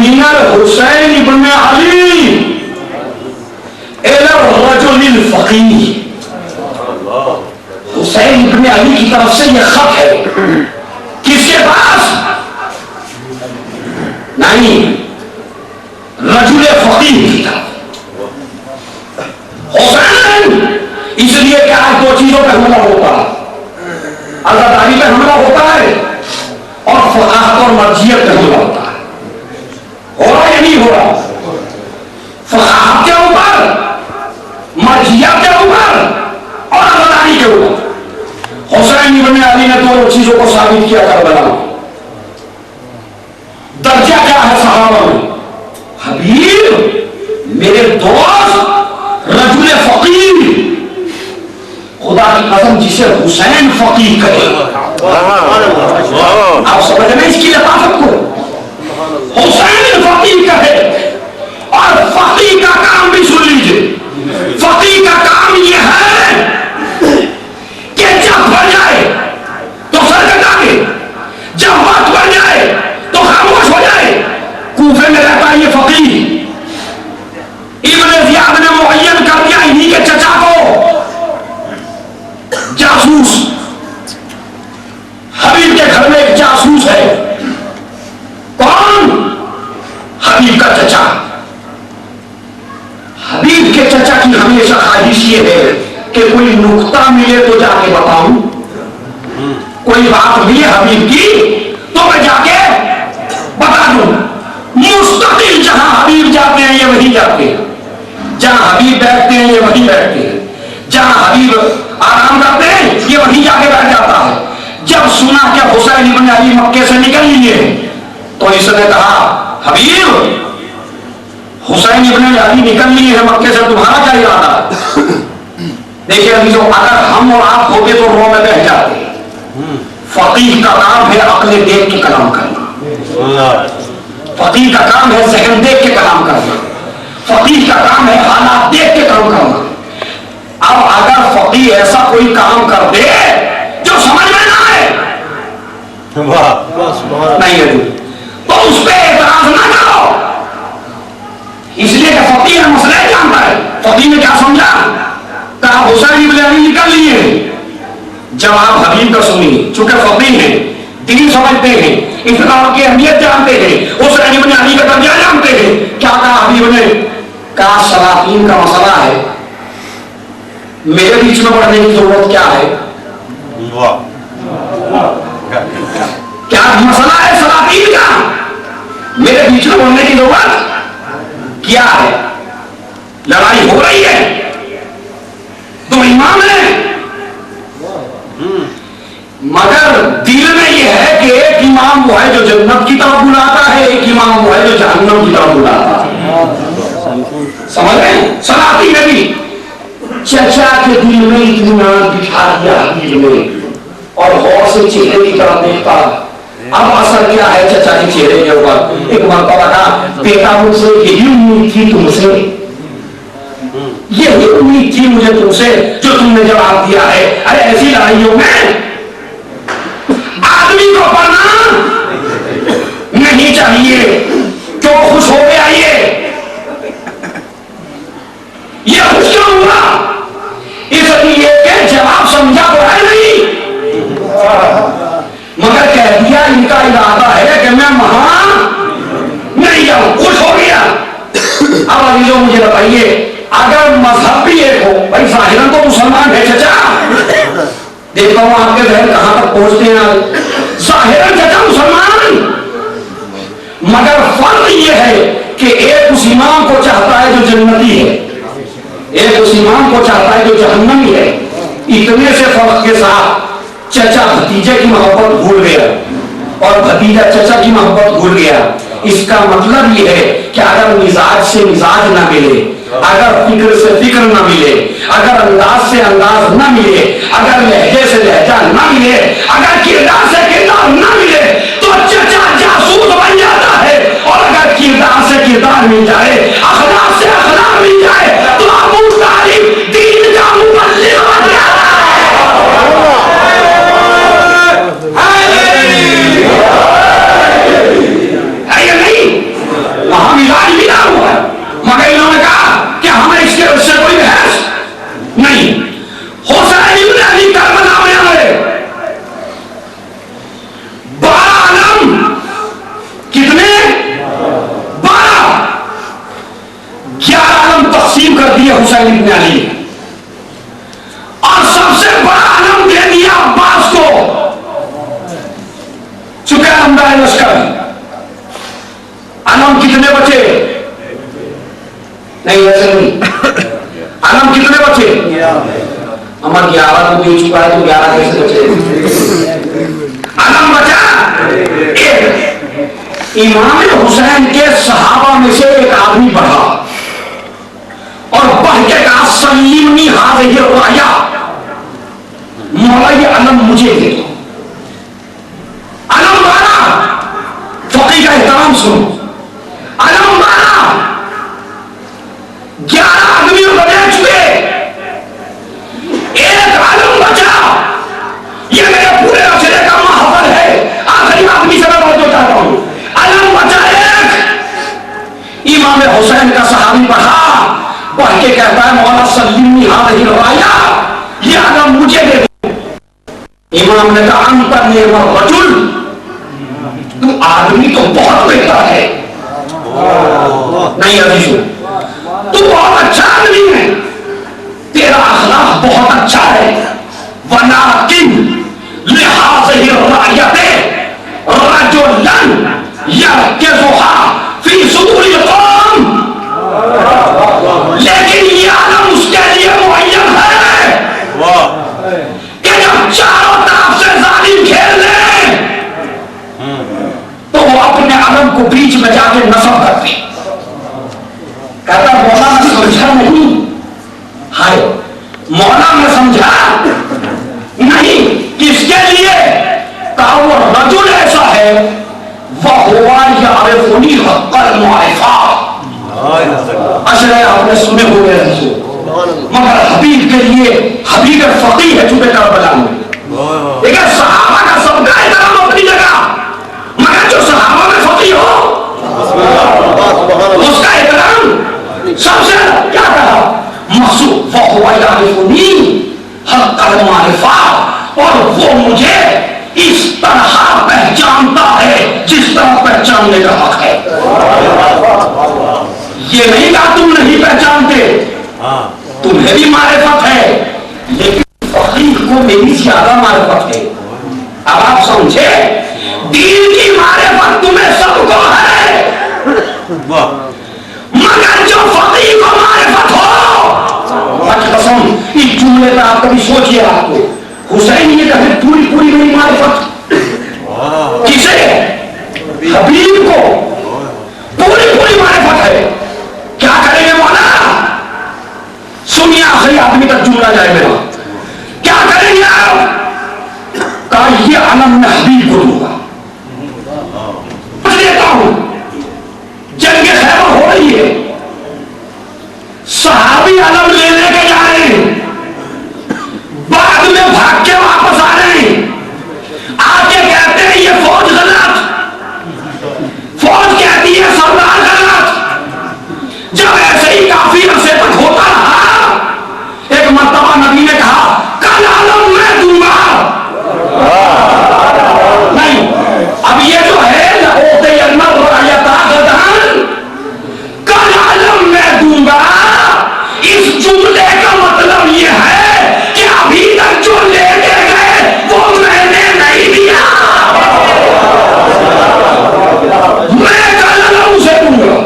من الحسین ابن علی الى الرجل الفقیہ. حسین ابن علی کی طرف سے یہ خط ہے. کس کے پاس؟ نہیں، رجل فقیہ کی طرف. حسین اس لیے کہ آج دو چیزوں پہ حملہ ہوتا ہے، عزاداری پہ حملہ ہوتا ہے اور فقاہت اور مرجیت پہ حملہ ہوتا ہے. ہو رہا یا نہیں ہو رہا؟ فقاہت کے اوپر، مرجیت کے اوپر اور عزاداری کے اوپر. حسین ابن علی نے دونوں چیزوں کو ثابت کیا کربلا میں. درجہ کیا ہے صحابہ میں؟ حبیب میرے دوست رجل فقیر، خدا کی قسم جسے حسین فقیر کہے. آپ سمجھ رہے ہیں اس کی لطافت کو؟ حسین فقیر کہے. اور فقیر کا کام بھی سن لیجئے، فقیر کا کام یہ ہے کہ جب بڑھ جائے تو سر کٹا کے، جب وقت بڑھ جائے تو خاموش ہو جائے. کوفے میں رہتا ہے یہ فقیر. ابن زیاد نے معین کر دیا انہی کے چچا کو جاسوس. حبیب کے گھر میں ایک جاسوس ہے. کون؟ حبیب کا چچا. حبیب کے چچا کی ہمیشہ خواہش یہ ہے کہ کوئی نقطہ ملے تو جا کے بتاؤں، کوئی بات ملی حبیب کی تو میں جا کے بتا دوں. مستقل جہاں حبیب جاتے ہیں یہ وہی جاتے ہیں، جہاں حبیب بیٹھتے ہیں یہ وہی بیٹھتے ہیں، جہاں حبیب آرام کرتے ہیں یہ وہی جا کے بیٹھ جاتا ہے. جب سنا کہ حسین ابن علی مکے سے نکل لیے تو اس نے کہا حبیب حسین ابن علی نکل لیے ہیں مکے سے، تمہارا کیا ارادہ ہے؟ دیکھیے عزیزو، اگر ہم اور آپ ہوتے تو رو میں بہہ جاتے. فقیہ کا کام ہے عقل دیکھ کے کلام کرنا، فقیہ کا کام ہے ذہن دیکھ کے کلام کرنا، فقیہ کا کام ہے حالات دیکھ کے کام کرنا. اب اگر فقیہ ایسا کوئی کام کر دے جو سمجھ میں نہ آئے نہیں ہے تو اس پہ اعتراض نہ کرو، اس لیے کہ فقیہ مسئلہ جانتا ہے. فقیہ نے کیا سمجھا؟ کہا حسین ابن علی نکل لیے. جواب حبیب کا سنیے، چونکہ فقیہ ہیں، دین سمجھتے ہیں، اسلام کی اہمیت جانتے ہیں، حسین ابن علی کا درجہ جانتے ہیں. کیا کہا حبیب نے؟ کہا سلاطین کا مسئلہ ہے، میرے بیچ میں پڑھنے کی ضرورت کیا ہے؟ کیا مسئلہ ہے سلاطین کا؟ میرے بیچ میں پڑھنے کی ضرورت کیا ہے؟ لڑائی ہو رہی ہے، دو امام ہیں، مگر دل میں یہ ہے کہ ایک امام وہ ہے جو جنت کی طرف بلاتا ہے، ایک امام وہ ہے جو جہنم کی طرف بلاتا ہے. سمجھ رہے ہیں؟ سلاطین نے بھی چچا کے دل میں اطمینان بٹھا دیا حبیب نے اور غور سے چہرے کی طرف دیکھتا. اب اثر کیا ہے چچا کے چہرے کے اوپر؟ ایک مرتبہ کہا بیٹا مجھ سے یہی امید تھی تم سے، یہی امید تھی مجھے تم سے جو تم نے جواب دیا ہے. ارے ایسی لڑائیوں میں آدمی کو پڑھنا نہیں چاہیے. کیوں خوش ہو گیا یہ خوش کیوں ہوا؟ اس لیے کہ جواب سمجھا تو ہے نہیں، مگر کہہ دیا ان کا ارادہ ہے کہ میں وہاں نہیں جاؤں. خوش ہو گیا. اب عزیزو مجھے بتائیے، اگر مذہب بھی ایک ہو، بھائی ظاہراً تو مسلمان ہے چچا، دیکھتا ہوں آپ کے ذہن کہاں تک پہنچتے ہیں. ظاہراً چچا مسلمان، مگر فرق یہ ہے کہ ایک اس امام کو چاہتا ہے جو جنتی ہے، ایک اس امام کو چاہتا ہے جو جہنمی ہے. اتنے سے فرق کے ساتھ چچا بھتیجے کی محبت بھول گیا اور بھتیجا چچا کی محبت بھول گیا. اس کا مطلب یہ ہے کہ اگر مزاج سے مزاج نہ ملے، اگر فکر سے فکر نہ ملے، اگر انداز سے انداز نہ ملے، اگر لہجے سے لہجہ نہ ملے، اگر کردار سے کردار نہ ملے تو چچا جاسوس بن جاتا ہے. اور اگر کردار سے کردار مل جائے، اخلاق سے اخلاق مل جائے تو ابو طالب دین کا مبلغ بن جاتا ہے. علی بن علی، اور سب سے بڑا علم دے دیا عباس کو. چکا عمدہ لشکر. علم کتنے بچے؟ نہیں ایسے نہیں. علم کتنے بچے؟ ہمارا 11 کو دے چکا ہے تو 11 کیسے بچے؟ علم بچا ایک. امام حسین کے صحابہ میں سے ایک آدمی بڑھا اور بڑھ کے کہا سلیمنی ہذہ الرایا، مولا یہ علم مجھے دے دو. علم مانا فقی کا احترام سنو. علم مانا 11 آدمیوں کو دے چکے، ایک علم بچا. یہ میرے پورے عشرے کا محفل ہے، آخری آدمی سے میں بہت چاہتا ہوں. علم بچا ایک. امام حسین کا صحابی پڑھا، پڑھ کے کہتا ہے مولا سلیمنی ہذہ الرایا، یہ علم مجھے دے دو. امام نے کہا انت نعم الرجل، تو آدمی تو بہت بہتر ہے. نہیں عزیزو، تو بہت اچھا آدمی ہے، تیرا اخلاق بہت اچھا ہے. ولیکن لہذہ الرایۃ رجلا یرکزها فی صدور القوم، لیکن یہ علم اس کے لیے معین ہے کہ جب چاروں طرف سے ظالم کھیل لیں تو وہ اپنے علم کو بیچ میں جا کے نصب کرتے. کہتا مولا میں سمجھا نہیں. ہائے مولا میں سمجھا نہیں. کس کے لیے؟ کہا وہ رجل ایسا ہے وَهُوَ يَعْرِفُنِي حَقَّ الْمُعْرِفَةِ. اشرے آپ نے سنے ہوئے ہیں مگر حبیب کے لیے حبیب فقی ہے چونکہ کربلا میں. لیکن صحابہ کا سب کا احترام اپنی جگہ، مگر جو صحابہ میں فقی ہو اس کا احترام سب سے کیا کہا؟ محسوب وَهُوَ يَعْرِفُنِي حَقَّ الْمُعْرِفَةِ، اور وہ مجھے اس طرح پہچانتا ہے جس طرح پہچاننے کا حق ہے. یہ نہیں کہا تم نہیں پہچانتے، تمہیں بھی معرفت ہے، لیکن فقیر کو میری زیادہ معرفت ہے. اب آپ سمجھے دین کی معرفت تمہیں سب کو ہے، مگر جو فقیر کو معرفت ہو. قسم اس جملے پر آپ کبھی سوچیے. آپ کو حسین یہ کہتے پوری پوری میری معرفت کسے؟ حبیب کو پوری پوری معرفت ہے. کیا کریں گے مولا؟ سنیے آخری آدمی تک جملہ جائے میرا. کیا کریں گے آپ؟ کہا یہ علم میں حبیب کو دوں گا. پوچھ دیتا ہوں جنگ خیبر ہو رہی ہے، صحابی علم لے لے کے جا رہے ہیں، بعد میں بھاگ کے واپس آ رہے ہیں، آ کے کہتے ہیں یہ فوج غلط، فوج کہتی ہے سردار غلط. جب ایسے ہی کافی عرصے تک ہوتا رہا، ایک مرتبہ نبی نے کہا کل علم میں دوں گا. نہیں، اب یہ جو ہے کل علم میں دوں گا، اس جملے کا مطلب یہ ہے کہ ابھی تک جو لے کے گئے وہ میں نے نہیں دیا، میں کل علم اسے دوں گا.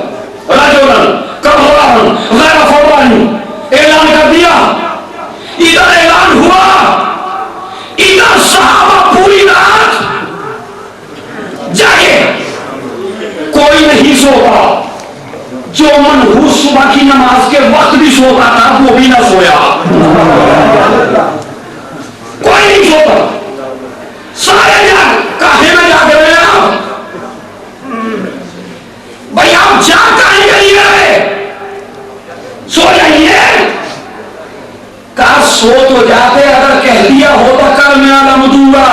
رجلاً کبران غیر فرانی اعلان کر دیا. ادھر اعلان ہوا، ادھر صحابہ پوری رات جاگے، کوئی نہیں سوتا. جو منحوس صبح کی نماز کے وقت بھی سوتا تھا وہ بھی نہ سویا، کوئی نہیں سوتا. سارے کافے میں جا کے رہے آپ بھائی، آپ جا کہیں گئی ہے، سو جائیے. کہا سو تو جاتے، اگر کہہ دیا ہوتا کل میں علم دوں گا